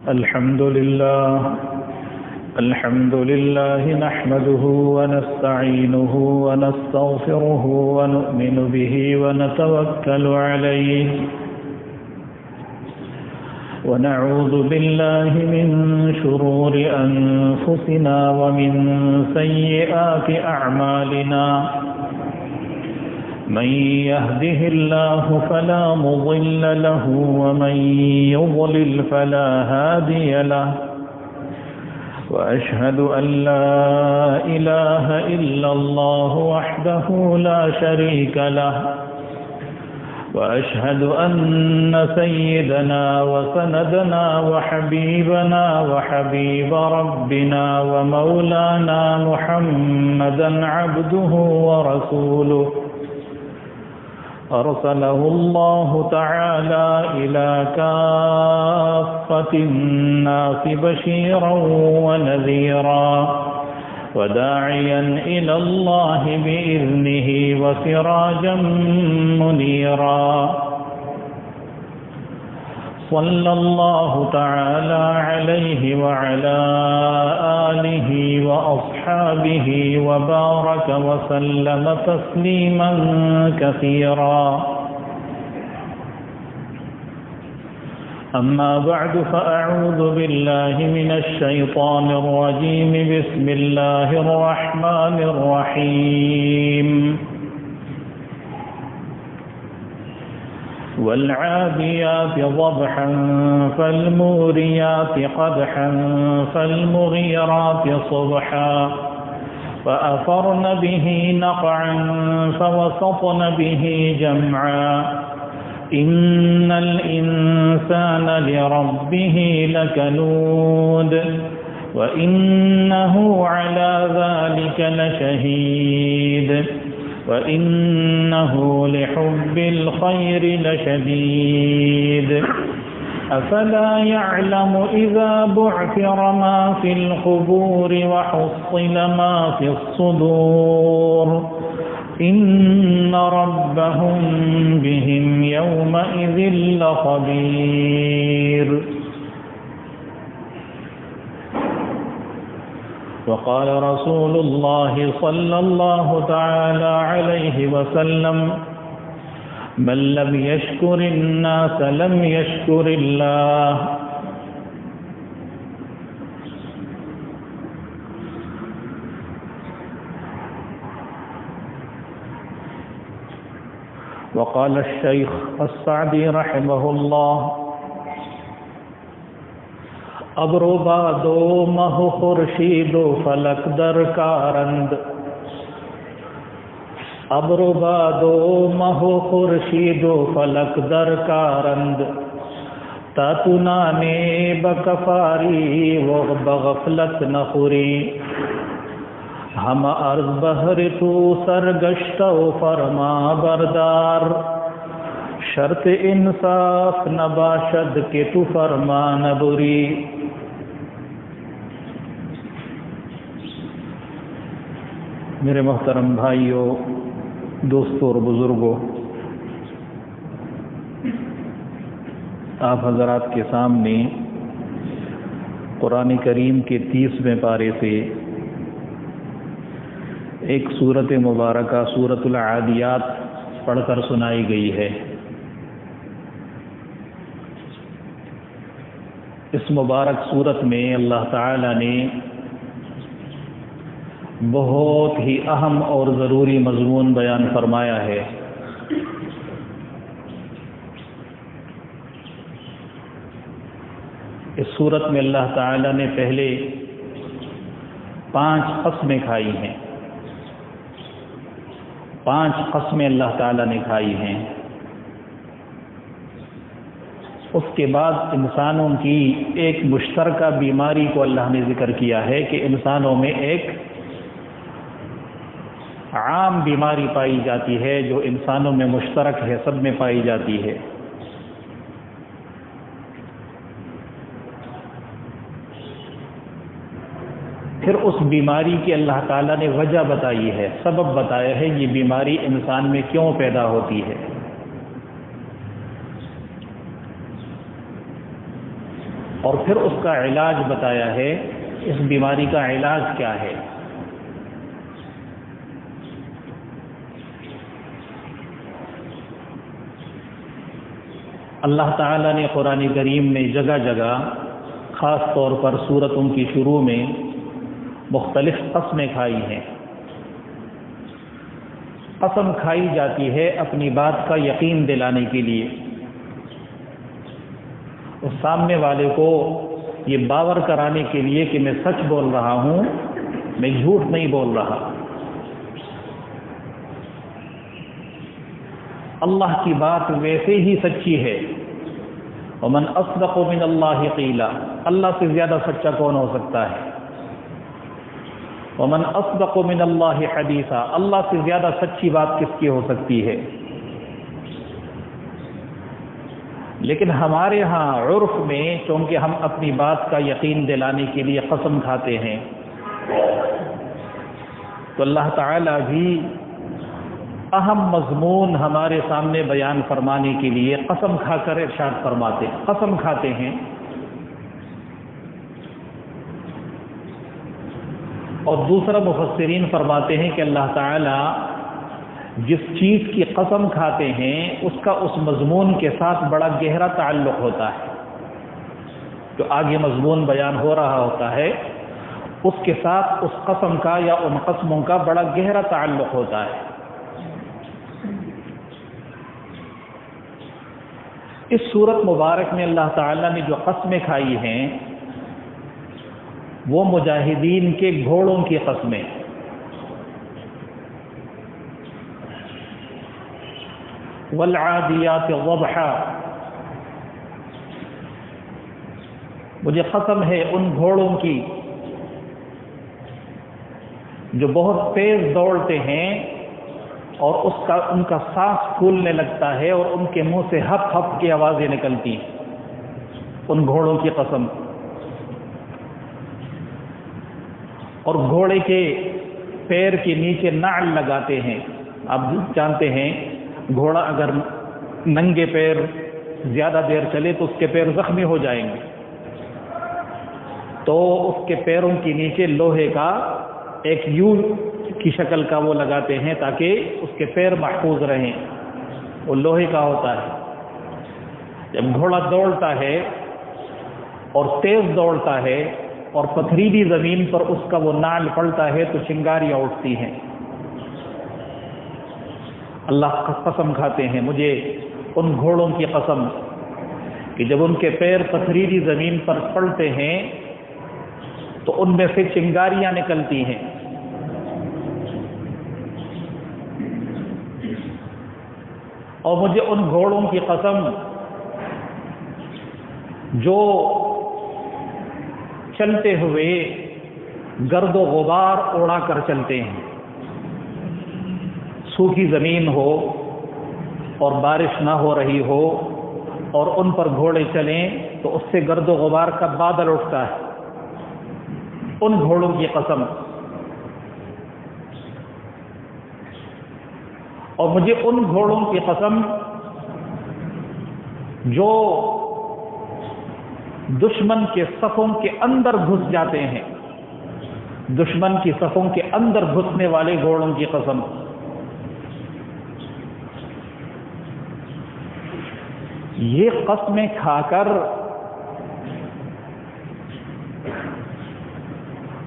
الحمد لله نحمده ونستعينه ونستغفره ونؤمن به ونتوكل عليه ونعوذ بالله من شرور أنفسنا ومن سيئات أعمالنا من يهده الله فلا مضل له ومن يضلل فلا هادي له وأشهد أن لا إله إلا الله وحده لا شريك له وأشهد أن سيدنا وسندنا وحبيبنا وحبيب ربنا ومولانا محمدا عبده ورسوله أرسله الله تعالى إلى كافة الناس بشيرا ونذيرا وداعيا إلى الله بإذنه وسراجا منيرا صلى الله تعالى عليه وعلى آله وأصحابه وبارك وسلم تسليما كثيرا أما بعد فأعوذ بالله من الشيطان الرجيم بسم الله الرحمن الرحيم والعاديات ضبحا فالموريات قدحا فالمغيرات صبحا فأثرن به نقعا فوسطن به جمعا إن الإنسان لربه لكنود وإنه على ذلك لشهيد وإنه لحب الخير لشديد أفلا يعلم إذا بعثر ما في القبور وحصل ما في الصدور إن ربهم بهم يومئذ لخبير. وقال رسول الله صلى الله تعالى عليه وسلم من لم يشكر الناس لم يشكر الله. وقال الشيخ السعدي رحمه الله ابرو بادو مہ خورشید و فلک در کارند ابرو بادو مہ خورشید و فلک در کارند تاتنانے بکفاری و بغفلت نخوری ہم عرض بہر تو سرگشت و فرما بردار شرط انصاف نباشد کہ تو فرما نبری. میرے محترم بھائیوں، دوستوں اور بزرگوں، آپ حضرات کے سامنے قرآن کریم کے 30ویں پارے سے ایک سورت مبارکہ سورۃ العادیات پڑھ کر سنائی گئی ہے. اس مبارک سورت میں اللہ تعالی نے بہت ہی اہم اور ضروری مضمون بیان فرمایا ہے. اس سورت میں اللہ تعالی نے پہلے 5 قسمیں کھائی ہیں. 5 قسمیں اللہ تعالی نے کھائی ہیں. اس کے بعد انسانوں کی ایک مشترکہ بیماری کو اللہ نے ذکر کیا ہے کہ انسانوں میں ایک عام بیماری پائی جاتی ہے جو انسانوں میں مشترک ہے، سب میں پائی جاتی ہے. پھر اس بیماری کی اللہ تعالیٰ نے وجہ بتائی ہے، سبب بتایا ہے یہ بیماری انسان میں کیوں پیدا ہوتی ہے. اور پھر اس کا علاج بتایا ہے، اس بیماری کا علاج کیا ہے۔ اللہ تعالیٰ نے قرآن کریم میں جگہ جگہ خاص طور پر سورتوں کی شروع میں مختلف قسمیں کھائی ہیں۔ قسم کھائی جاتی ہے اپنی بات کا یقین دلانے کے لیے، اس سامنے والے کو یہ باور کرانے کے لیے کہ میں سچ بول رہا ہوں، میں جھوٹ نہیں بول رہا۔ اللہ کی بات ویسے ہی سچی ہے۔ ومن اصدق من اللہ قیلا، اللہ سے زیادہ سچا کون ہو سکتا ہے؟ ومن اصدق من اللہ حدیثا، اللہ سے زیادہ سچی بات کس کی ہو سکتی ہے؟ لیکن ہمارے ہاں عرف میں چونکہ ہم اپنی بات کا یقین دلانے کے لیے قسم کھاتے ہیں، تو اللہ تعالیٰ بھی اہم مضمون ہمارے سامنے بیان فرمانے کے لیے قسم کھا کر ارشاد فرماتے ہیں، قسم کھاتے ہیں۔ اور دوسرا مفسرین فرماتے ہیں کہ اللہ تعالیٰ جس چیز کی قسم کھاتے ہیں اس کا اس مضمون کے ساتھ بڑا گہرا تعلق ہوتا ہے، جو آگے مضمون بیان ہو رہا ہوتا ہے اس کے ساتھ اس قسم کا یا ان قسموں کا بڑا گہرا تعلق ہوتا ہے۔ اس سورت مبارک میں اللہ تعالیٰ نے جو قسمیں کھائی ہیں وہ مجاہدین کے گھوڑوں کی قسمیں۔ والعادیات ضبحا، مجھے قسم ہے ان گھوڑوں کی جو بہت تیز دوڑتے ہیں اور ان کا سانس پھولنے لگتا ہے اور ان کے منہ سے ہپ ہپ کی آوازیں نکلتی ہیں، ان گھوڑوں کی قسم۔ اور گھوڑے کے پیر کے نیچے نعل لگاتے ہیں۔ آپ جانتے ہیں گھوڑا اگر ننگے پیر زیادہ دیر چلے تو اس کے پیر زخمی ہو جائیں گے، تو اس کے پیروں کے نیچے لوہے کا ایک یو کی شکل کا وہ لگاتے ہیں تاکہ اس کے پیر محفوظ رہیں، وہ لوہے کا ہوتا ہے۔ جب گھوڑا دوڑتا ہے اور تیز دوڑتا ہے اور پتھریلی زمین پر اس کا وہ نعل پڑتا ہے تو چنگاریاں اٹھتی ہیں۔ اللہ کا قسم کھاتے ہیں، مجھے ان گھوڑوں کی قسم کہ جب ان کے پیر پتھریلی زمین پر پڑتے ہیں تو ان میں سے چنگاریاں نکلتی ہیں۔ اور مجھے ان گھوڑوں کی قسم جو چلتے ہوئے گرد و غبار اڑا کر چلتے ہیں، سوکھی زمین ہو اور بارش نہ ہو رہی ہو اور ان پر گھوڑے چلیں تو اس سے گرد و غبار کا بادل اٹھتا ہے، ان گھوڑوں کی قسم۔ اور مجھے ان گھوڑوں کی قسم جو دشمن کے صفوں کے اندر گھس جاتے ہیں، دشمن کی صفوں کے اندر گھسنے والے گھوڑوں کی قسم۔ یہ قسمیں کھا کر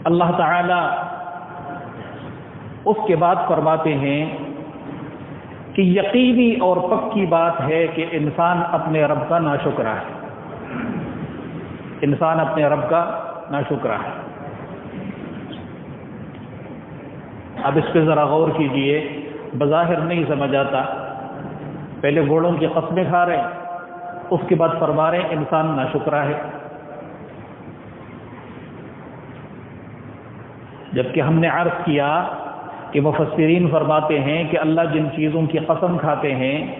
اللہ تعالی اس کے بعد فرماتے ہیں کہ یقینی اور پکی بات ہے کہ انسان اپنے رب کا ناشکرا ہے، انسان اپنے رب کا ناشکرا ہے۔ اب اس پہ ذرا غور کیجئے، بظاہر نہیں سمجھ آتا، پہلے گھوڑوں کی قسمیں کھا رہے ہیں، اس کے بعد فرما رہے ہیں انسان ناشکرا ہے، جبکہ ہم نے عرض کیا کہ مفسرین فرماتے ہیں کہ اللہ جن چیزوں کی قسم کھاتے ہیں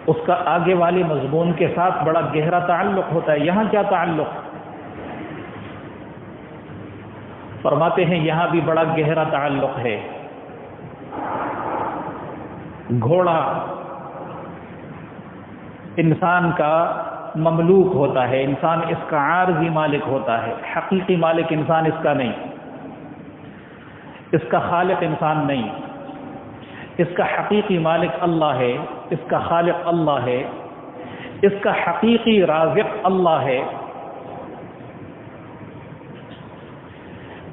اس کا آگے والے مضمون کے ساتھ بڑا گہرا تعلق ہوتا ہے۔ یہاں کیا تعلق؟ فرماتے ہیں یہاں بھی بڑا گہرا تعلق ہے۔ گھوڑا انسان کا مملوک ہوتا ہے، انسان اس کا عارضی مالک ہوتا ہے، حقیقی مالک انسان اس کا نہیں، اس کا خالق انسان نہیں، اس کا حقیقی مالک اللہ ہے، اس کا خالق اللہ ہے، اس کا حقیقی رازق اللہ ہے۔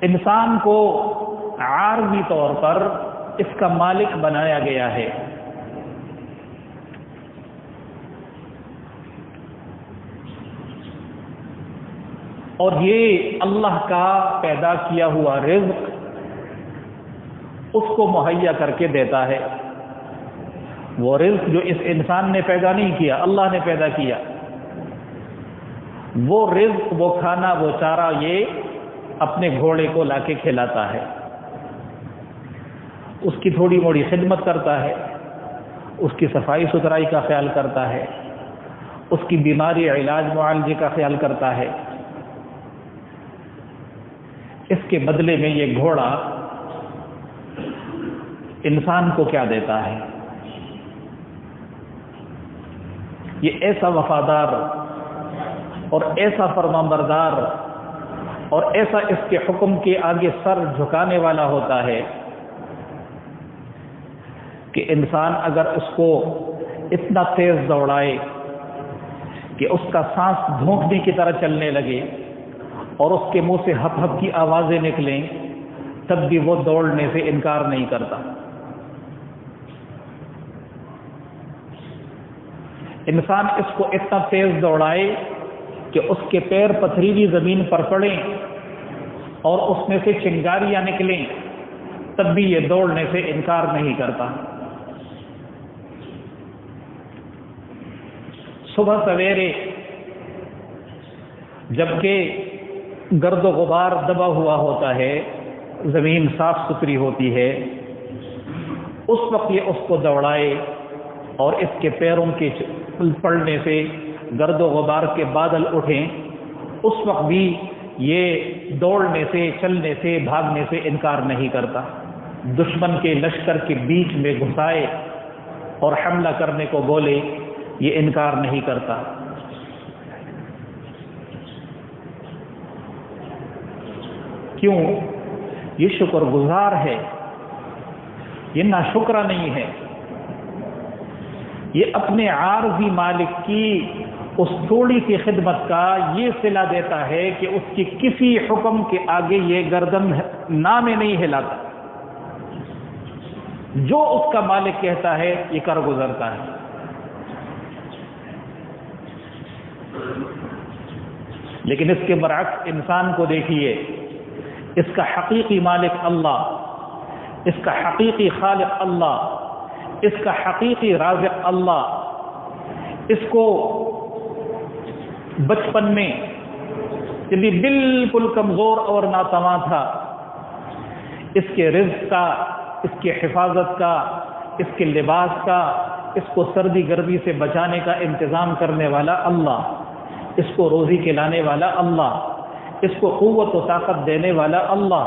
انسان کو عارضی طور پر اس کا مالک بنایا گیا ہے۔ اور یہ اللہ کا پیدا کیا ہوا رزق اس کو مہیا کر کے دیتا ہے۔ وہ رزق جو اس انسان نے پیدا نہیں کیا، اللہ نے پیدا کیا، وہ رزق، وہ کھانا، وہ چارہ یہ اپنے گھوڑے کو لا کے کھلاتا ہے، اس کی تھوڑی موڑی خدمت کرتا ہے، اس کی صفائی ستھرائی کا خیال کرتا ہے، اس کی بیماری، علاج، معالجے کا خیال کرتا ہے۔ اس کے بدلے میں یہ گھوڑا انسان کو کیا دیتا ہے؟ یہ ایسا وفادار اور ایسا فرمانبردار اور ایسا اس کے حکم کے آگے سر جھکانے والا ہوتا ہے کہ انسان اگر اس کو اتنا تیز دوڑائے کہ اس کا سانس دھونکنے کی طرح چلنے لگے اور اس کے منہ سے ہپ ہپ کی آوازیں نکلیں، تب بھی وہ دوڑنے سے انکار نہیں کرتا۔ انسان اس کو اتنا تیز دوڑائے کہ اس کے پیر پتھریلی زمین پر پڑیں اور اس میں سے چنگاریاں نکلیں، تب بھی یہ دوڑنے سے انکار نہیں کرتا۔ صبح سویرے جبکہ گرد و غبار دبا ہوا ہوتا ہے، زمین صاف ستھری ہوتی ہے، اس وقت یہ اس کو دوڑائے اور اس کے پیروں کے پڑنے سے گرد و غبار کے بادل اٹھیں، اس وقت بھی یہ دوڑنے سے، چلنے سے، بھاگنے سے انکار نہیں کرتا۔ دشمن کے لشکر کے بیچ میں گھسائے اور حملہ کرنے کو بولے، یہ انکار نہیں کرتا۔ کیوں؟ یہ شکر گزار ہے، یہ ناشکرا نہیں ہے۔ یہ اپنے عارضی مالک کی اس تھوڑی سی خدمت کا یہ صلہ دیتا ہے کہ اس کی کسی حکم کے آگے یہ گردن نامے نہیں ہلاتا، جو اس کا مالک کہتا ہے یہ کر گزرتا ہے۔ لیکن اس کے برعکس انسان کو دیکھیے، اس کا حقیقی مالک اللہ، اس کا حقیقی خالق اللہ، اس کا حقیقی رازق اللہ، اس کو بچپن میں جب یہ بالکل کمزور اور ناتواں تھا، اس کے رزق کا، اس کی حفاظت کا، اس کے لباس کا، اس کو سردی گرمی سے بچانے کا انتظام کرنے والا اللہ، اس کو روزی کھلانے والا اللہ، اس کو قوت و طاقت دینے والا اللہ،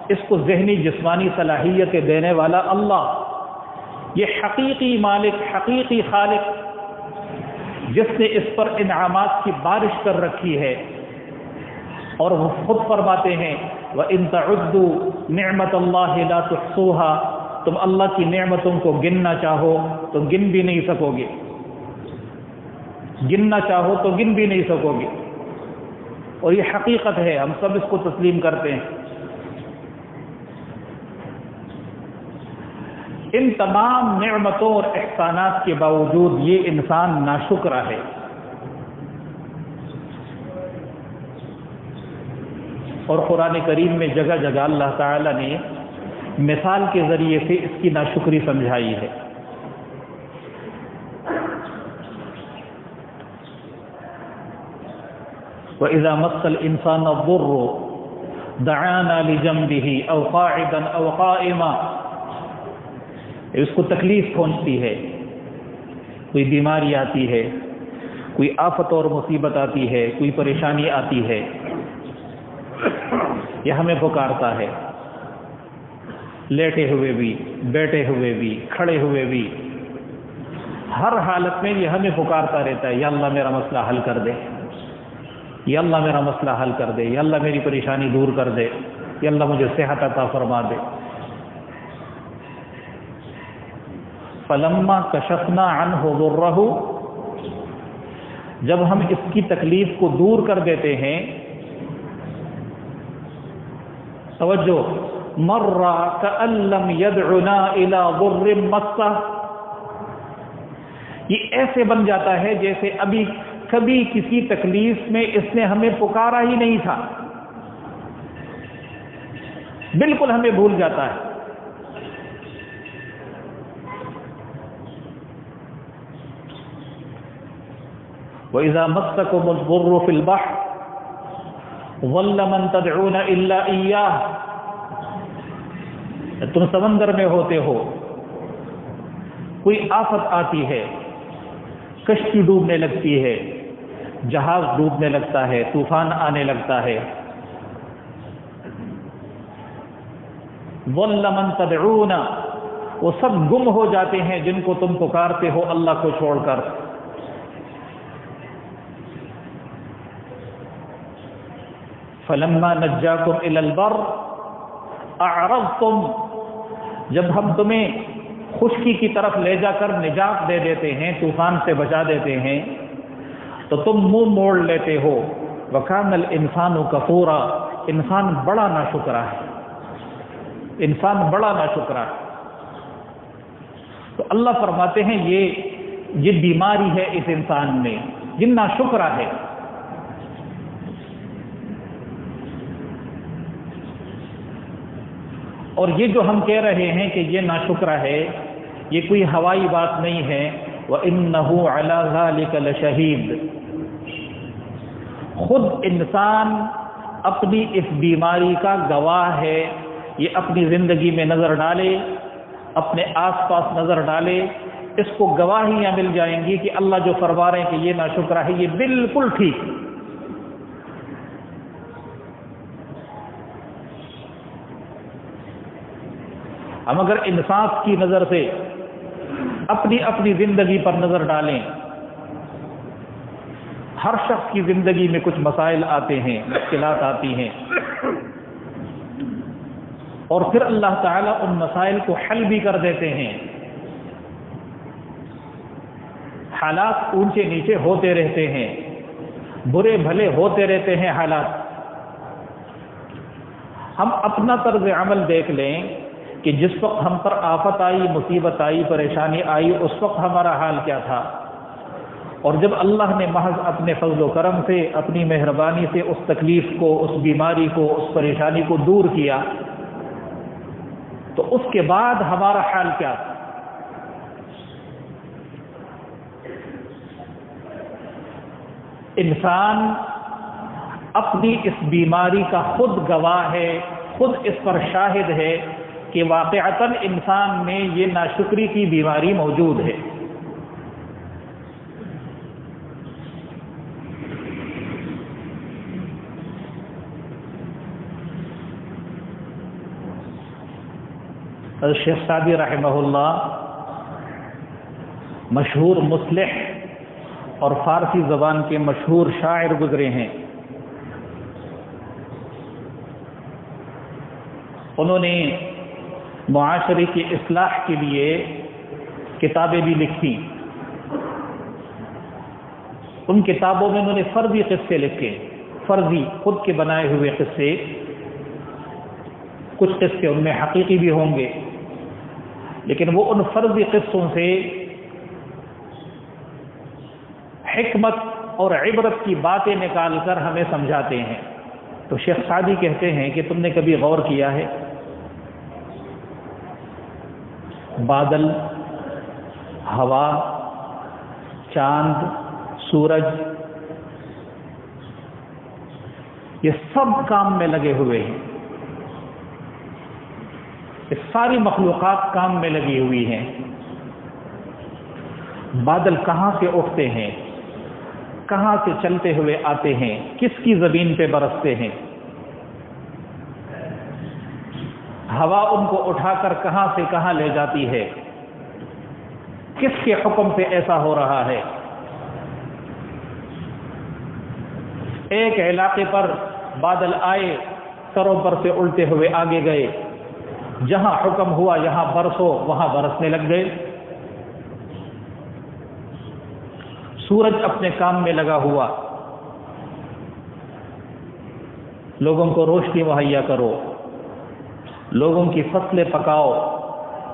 اس کو ذہنی جسمانی صلاحیتیں دینے والا اللہ، یہ حقیقی مالک، حقیقی خالق، جس نے اس پر انعامات کی بارش کر رکھی ہے، اور وہ خود فرماتے ہیں وَإِن تَعُدُّوا نِعْمَةَ اللَّهِ لَا تُحْصُوهَا، تم اللہ کی نعمتوں کو گننا چاہو تو گن بھی نہیں سکو گے، گننا چاہو تو گن بھی نہیں سکو گے، اور یہ حقیقت ہے، ہم سب اس کو تسلیم کرتے ہیں۔ ان تمام نعمتوں اور احسانات کے باوجود یہ انسان ناشکرا ہے۔ اور قرآن کریم میں جگہ جگہ اللہ تعالی نے مثال کے ذریعے سے اس کی ناشکری سمجھائی ہے۔ وَإِذَا مَسَّ الْإِنسَانَ الضُّرُّ دَعَانَا لِجَنبِهِ أَوْ قَاعِدًا أَوْ قَائِمًا، اس کو تکلیف پہنچتی ہے، کوئی بیماری آتی ہے، کوئی آفت اور مصیبت آتی ہے، کوئی پریشانی آتی ہے، یہ ہمیں پکارتا ہے، لیٹے ہوئے بھی، بیٹھے ہوئے بھی، کھڑے ہوئے بھی، ہر حالت میں یہ ہمیں پکارتا رہتا ہے، یا اللہ میرا مسئلہ حل کر دے، یا اللہ میرا مسئلہ حل کر دے، یا اللہ میری پریشانی دور کر دے، یا اللہ مجھے صحت عطا فرما دے۔ فلما کشفنا عنہ ضرہ، جب ہم اس کی تکلیف کو دور کر دیتے ہیں، توجہ، مر کأن لم يدعنا الى ضر مسہ، یہ ایسے بن جاتا ہے جیسے ابھی کبھی کسی تکلیف میں اس نے ہمیں پکارا ہی نہیں تھا، بالکل ہمیں بھول جاتا ہے۔ وَإِذَا مَسَّكُمُ الضُّرُّ فِي الْبَحْرِ ضَلَّ مَن تَدْعُونَ إِلَّا إِيَّاهُ، تم سمندر میں ہوتے ہو، کوئی آفت آتی ہے، کشتی ڈوبنے لگتی ہے، جہاز ڈوبنے لگتا ہے، طوفان آنے لگتا ہے، ضَلَّ مَن تَدْعُونَ، وہ سب گم ہو جاتے ہیں جن کو تم پکارتے ہو اللہ کو چھوڑ کر۔ فَلَمَّا نَجَّاكُمْ إِلَى الْبَرِّ أَعْرَضْتُمْ، جب ہم تمہیں خشکی کی طرف لے جا کر نجات دے دیتے ہیں، طوفان سے بچا دیتے ہیں، تو تم منہ موڑ لیتے ہو۔ وَكَانَ الْإِنسَانُ كَفُورًا، انسان بڑا ناشکرا ہے، انسان بڑا ناشکرا ہے۔ تو اللہ فرماتے ہیں یہ بیماری ہے اس انسان میں، یہ ناشکرا ہے۔ اور یہ جو ہم کہہ رہے ہیں کہ یہ ناشکرا ہے، یہ کوئی ہوائی بات نہیں ہے۔ وَإِنَّهُ عَلَى ذَلِكَ لَشَهِيدٌ، خود انسان اپنی اس بیماری کا گواہ ہے۔ یہ اپنی زندگی میں نظر ڈالے، اپنے آس پاس نظر ڈالے، اس کو گواہیاں مل جائیں گی کہ اللہ جو فرما رہے ہیں کہ یہ ناشکرا ہے، یہ بالکل ٹھیک۔ ہم اگر انصاف کی نظر سے اپنی زندگی پر نظر ڈالیں، ہر شخص کی زندگی میں کچھ مسائل آتے ہیں، مشکلات آتی ہیں، اور پھر اللہ تعالیٰ ان مسائل کو حل بھی کر دیتے ہیں۔ حالات اونچے نیچے ہوتے رہتے ہیں، برے بھلے ہوتے رہتے ہیں حالات۔ ہم اپنا طرز عمل دیکھ لیں کہ جس وقت ہم پر آفت آئی، مصیبت آئی، پریشانی آئی، اس وقت ہمارا حال کیا تھا، اور جب اللہ نے محض اپنے فضل و کرم سے، اپنی مہربانی سے اس تکلیف کو، اس بیماری کو، اس پریشانی کو دور کیا، تو اس کے بعد ہمارا حال کیا تھا۔ انسان اپنی اس بیماری کا خود گواہ ہے، خود اس پر شاہد ہے کہ واقعتاً انسان میں یہ ناشکری کی بیماری موجود ہے۔ شیخ سعدی رحمہ اللہ مشہور مصلح اور فارسی زبان کے مشہور شاعر گزرے ہیں۔ انہوں نے معاشرے کی اصلاح کے لیے کتابیں بھی لکھی۔ ان کتابوں میں انہوں نے فرضی قصے لکھے، فرضی خود کے بنائے ہوئے قصے، کچھ قصے ان میں حقیقی بھی ہوں گے، لیکن وہ ان فرضی قصوں سے حکمت اور عبرت کی باتیں نکال کر ہمیں سمجھاتے ہیں۔ تو شیخ سعدی کہتے ہیں کہ تم نے کبھی غور کیا ہے، بادل، ہوا، چاند، سورج، یہ سب کام میں لگے ہوئے ہیں، یہ ساری مخلوقات کام میں لگی ہوئی ہیں۔ بادل کہاں سے اٹھتے ہیں، کہاں سے چلتے ہوئے آتے ہیں، کس کی زمین پہ برستے ہیں، ہوا ان کو اٹھا کر کہاں سے کہاں لے جاتی ہے، کس کے حکم سے ایسا ہو رہا ہے؟ ایک علاقے پر بادل آئے، سروں پر سے الٹے ہوئے آگے گئے، جہاں حکم ہوا یہاں برسو، وہاں برسنے لگ گئے۔ سورج اپنے کام میں لگا ہوا، لوگوں کو روشنی مہیا کرو، لوگوں کی فصلیں پکاؤ،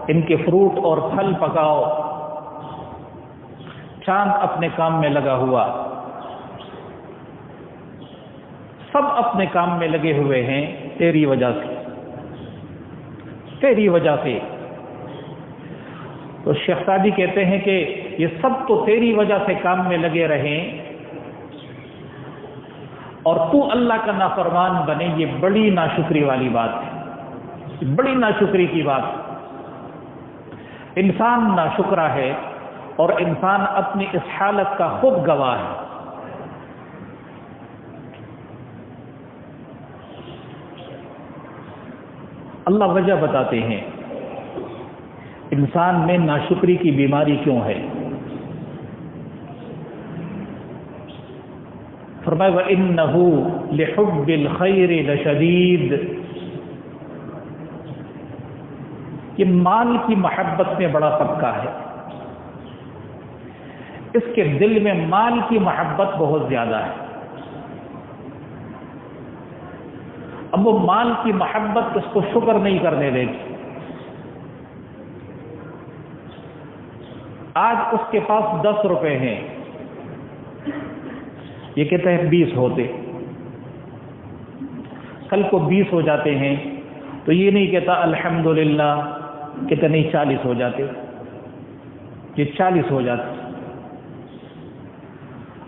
ان کے فروٹ اور پھل پکاؤ۔ چاند اپنے کام میں لگا ہوا، سب اپنے کام میں لگے ہوئے ہیں تیری وجہ سے، تیری وجہ سے۔ تو شیخ سعدی کہتے ہیں کہ یہ سب تو تیری وجہ سے کام میں لگے رہیں اور تو اللہ کا نافرمان بنے، یہ بڑی ناشکری والی بات ہے، بڑی ناشکری کی بات۔ انسان ناشکرا ہے اور انسان اپنی اس حالت کا خود گواہ ہے۔ اللہ وجہ بتاتے ہیں انسان میں ناشکری کی بیماری کیوں ہے۔ فرمایا وَإِنَّهُ لِحُبِّ الْخَيْرِ لَشَدِيدٌ، یہ مال کی محبت میں بڑا طبقہ ہے، اس کے دل میں مال کی محبت بہت زیادہ ہے۔ اب وہ مال کی محبت اس کو شکر نہیں کرنے دے گی۔ آج اس کے پاس 10 روپے ہیں، یہ کہتے ہیں 20 ہوتے، کل کو 20 ہو جاتے ہیں تو یہ نہیں کہتا الحمدللہ، کہتے نہیں 40 ہو جاتے، یہ 40 ہو جاتے،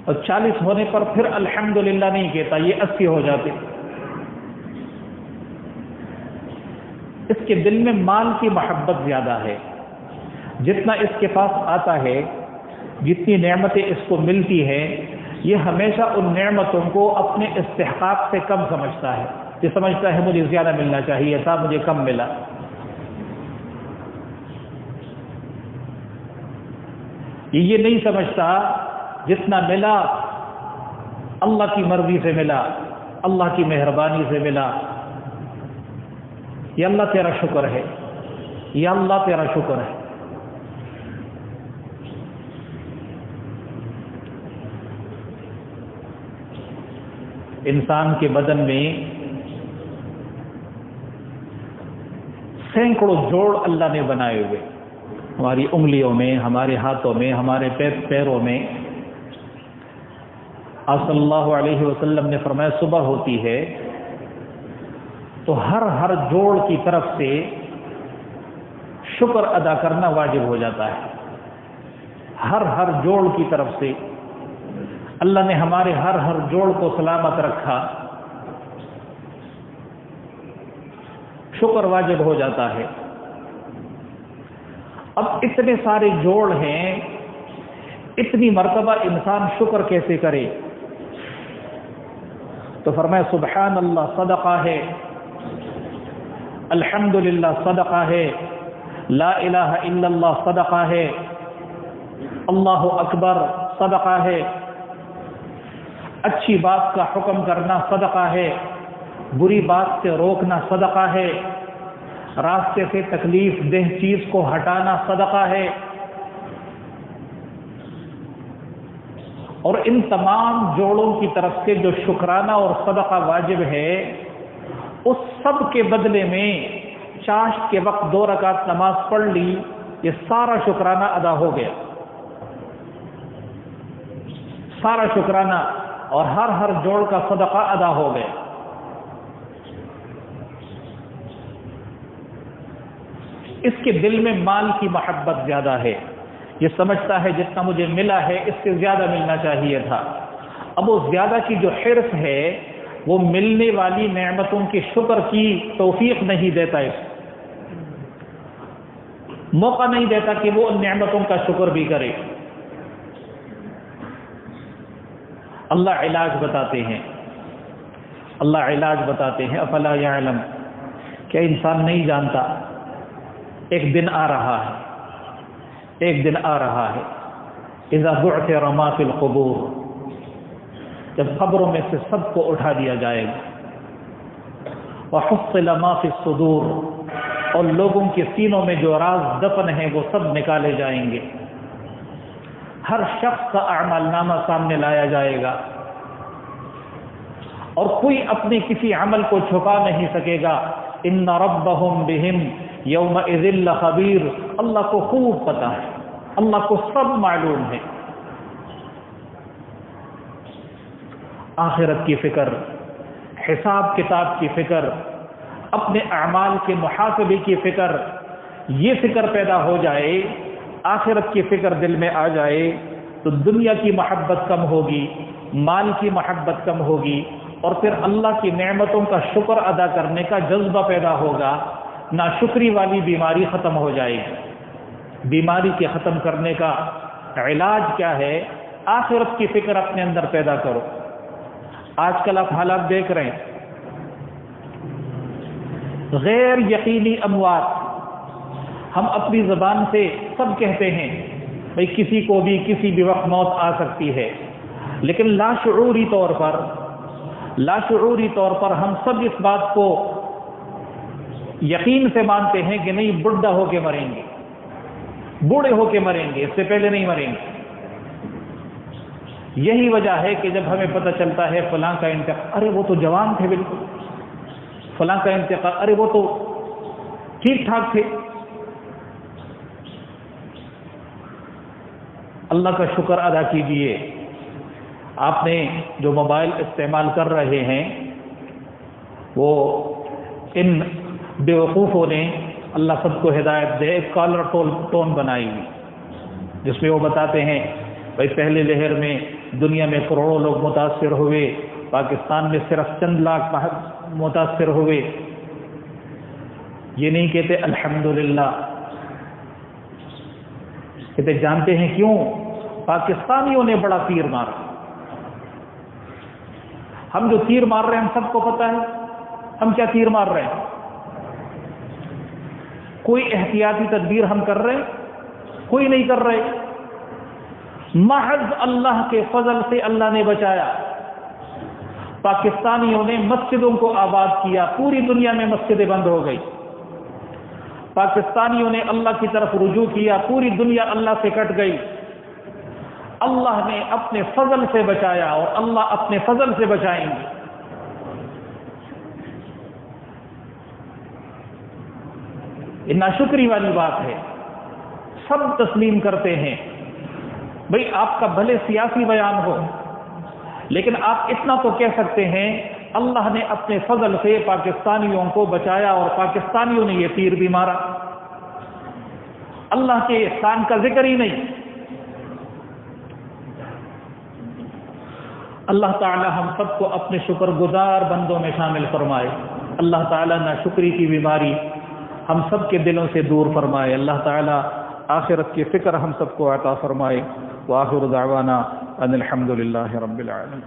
اور 40 ہونے پر پھر الحمدللہ نہیں کہتا، یہ 80 ہو جاتے۔ اس کے دل میں مال کی محبت زیادہ ہے، جتنا اس کے پاس آتا ہے، جتنی نعمتیں اس کو ملتی ہیں، یہ ہمیشہ ان نعمتوں کو اپنے استحقاق سے کم سمجھتا ہے، یہ سمجھتا ہے مجھے زیادہ ملنا چاہیے تھا، مجھے کم ملا۔ یہ نہیں سمجھتا جتنا ملا اللہ کی مرضی سے ملا، اللہ کی مہربانی سے ملا، یا اللہ تیرا شکر ہے، یا اللہ تیرا شکر ہے۔ انسان کے بدن میں سینکڑوں جوڑ اللہ نے بنائے ہوئے، ہماری انگلیوں میں، ہمارے ہاتھوں میں، ہمارے پیروں میں۔ آپ صلی اللہ علیہ وسلم نے فرمایا صبح ہوتی ہے تو ہر جوڑ کی طرف سے شکر ادا کرنا واجب ہو جاتا ہے، ہر جوڑ کی طرف سے۔ اللہ نے ہمارے ہر جوڑ کو سلامت رکھا، شکر واجب ہو جاتا ہے۔ اب اتنے سارے جوڑ ہیں، اتنی مرتبہ انسان شکر کیسے کرے؟ تو فرمایا سبحان اللہ صدقہ ہے، الحمدللہ صدقہ ہے، لا الہ الا اللہ صدقہ ہے، اللہ اکبر صدقہ ہے، اچھی بات کا حکم کرنا صدقہ ہے، بری بات سے روکنا صدقہ ہے، راستے سے تکلیف دہ چیز کو ہٹانا صدقہ ہے۔ اور ان تمام جوڑوں کی طرف سے جو شکرانہ اور صدقہ واجب ہے، اس سب کے بدلے میں چاشت کے وقت 2 رکعت نماز پڑھ لی، یہ سارا شکرانہ ادا ہو گیا، سارا شکرانہ اور ہر جوڑ کا صدقہ ادا ہو گیا۔ اس کے دل میں مال کی محبت زیادہ ہے، یہ سمجھتا ہے جتنا مجھے ملا ہے اس سے زیادہ ملنا چاہیے تھا۔ اب وہ زیادہ کی جو حرص ہے وہ ملنے والی نعمتوں کے شکر کی توفیق نہیں دیتا، اس موقع نہیں دیتا کہ وہ ان نعمتوں کا شکر بھی کرے۔ اللہ علاج بتاتے ہیں، اللہ علاج بتاتے ہیں افلا یعلم، کیا انسان نہیں جانتا ایک دن آ رہا ہے ایک دن آ رہا ہے، اذا بعثر ما فی القبور، جب قبروں میں سے سب کو اٹھا دیا جائے گا، وحصل ما فی الصدور، اور لوگوں کے سینوں میں جو راز دفن ہیں وہ سب نکالے جائیں گے، ہر شخص کا اعمال نامہ سامنے لایا جائے گا، اور کوئی اپنے کسی عمل کو چھپا نہیں سکے گا۔ ان ربهم بهم یومئذ لخبیر، اللہ کو خوب پتہ ہے، اللہ کو سب معلوم ہے۔ آخرت کی فکر، حساب کتاب کی فکر، اپنے اعمال کے محاسبے کی فکر، یہ فکر پیدا ہو جائے، آخرت کی فکر دل میں آ جائے تو دنیا کی محبت کم ہوگی، مال کی محبت کم ہوگی، اور پھر اللہ کی نعمتوں کا شکر ادا کرنے کا جذبہ پیدا ہوگا، ناشکری والی بیماری ختم ہو جائے گی۔ بیماری کے ختم کرنے کا علاج کیا ہے؟ آخرت کی فکر اپنے اندر پیدا کرو۔ آج کل آپ حالات دیکھ رہے ہیں، غیر یقینی اموات، ہم اپنی زبان سے سب کہتے ہیں بھئی کسی کو بھی کسی بھی وقت موت آ سکتی ہے، لیکن لاشعوری طور پر ہم سب اس بات کو یقین سے مانتے ہیں کہ نہیں، بڈھا ہو کے مریں گے، بوڑھے ہو کے مریں گے، اس سے پہلے نہیں مریں گے۔ یہی وجہ ہے کہ جب ہمیں پتہ چلتا ہے فلاں کا انتقال، ارے وہ تو جوان تھے بالکل، فلاں کا انتقال، ارے وہ تو ٹھیک ٹھاک تھے۔ اللہ کا شکر ادا کیجئے، آپ نے جو موبائل استعمال کر رہے ہیں، وہ ان بیوقوفوں نے، اللہ سب کو ہدایت دے، ایک کالر ٹون بنائی ہوئی جس میں وہ بتاتے ہیں بھائی پہلے لہر میں دنیا میں کروڑوں لوگ متاثر ہوئے، پاکستان میں صرف چند لاکھ متاثر ہوئے۔ یہ نہیں کہتے الحمدللہ، کہتے جانتے ہیں کیوں؟ پاکستانیوں نے بڑا تیر مارا۔ ہم جو تیر مار رہے ہیں ہم سب کو پتہ ہے ہم کیا تیر مار رہے ہیں۔ کوئی احتیاطی تدبیر ہم کر رہے ہیں؟ کوئی نہیں کر رہے۔ محض اللہ کے فضل سے اللہ نے بچایا۔ پاکستانیوں نے مسجدوں کو آباد کیا، پوری دنیا میں مسجدیں بند ہو گئی۔ پاکستانیوں نے اللہ کی طرف رجوع کیا، پوری دنیا اللہ سے کٹ گئی۔ اللہ نے اپنے فضل سے بچایا اور اللہ اپنے فضل سے بچائیں گے۔ یہ ناشکری والی بات ہے، سب تسلیم کرتے ہیں۔ بھئی آپ کا بھلے سیاسی بیان ہو، لیکن آپ اتنا تو کہہ سکتے ہیں اللہ نے اپنے فضل سے پاکستانیوں کو بچایا اور پاکستانیوں نے یہ تیر بھی مارا۔ اللہ کے احسان کا ذکر ہی نہیں۔ اللہ تعالی ہم سب کو اپنے شکر گزار بندوں میں شامل فرمائے۔ اللہ تعالی ناشکری کی بیماری ہم سب کے دلوں سے دور فرمائے۔ اللہ تعالی آخرت کی فکر ہم سب کو عطا فرمائے۔ وآخر دعوانا ان الحمد للہ رب العالمین۔